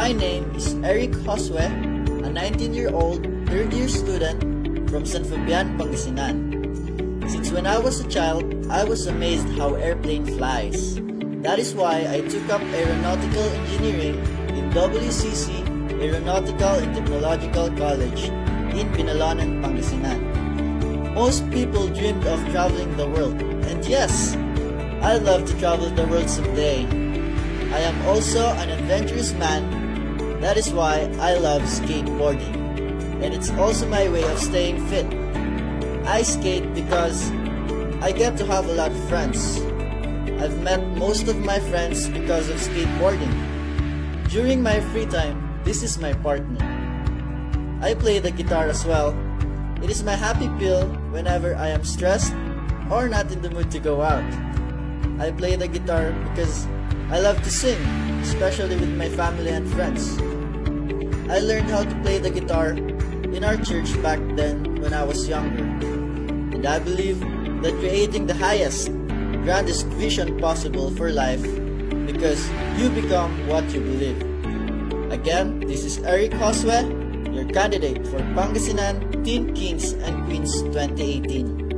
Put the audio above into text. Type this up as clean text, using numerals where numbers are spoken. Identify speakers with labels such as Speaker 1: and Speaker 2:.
Speaker 1: My name is Eric Josue, a 19-year-old third-year student from San Fabian, Pangasinan. Since when I was a child, I was amazed how airplane flies. That is why I took up aeronautical engineering in WCC Aeronautical and Technological College in Binalonan, Pangasinan. Most people dreamed of traveling the world, and yes, I'd love to travel the world someday. I am also an adventurous man. That is why I love skateboarding, and it's also my way of staying fit. I skate because I get to have a lot of friends. I've met most of my friends because of skateboarding. During my free time, this is my partner. I play the guitar as well. It is my happy pill whenever I am stressed or not in the mood to go out. I play the guitar because I love to sing, especially with my family and friends. I learned how to play the guitar in our church back then when I was younger. And I believe that creating the highest, grandest vision possible for life because you become what you believe. Again, this is Eric Josue, your candidate for Pangasinan Teen Kings and Queens 2018.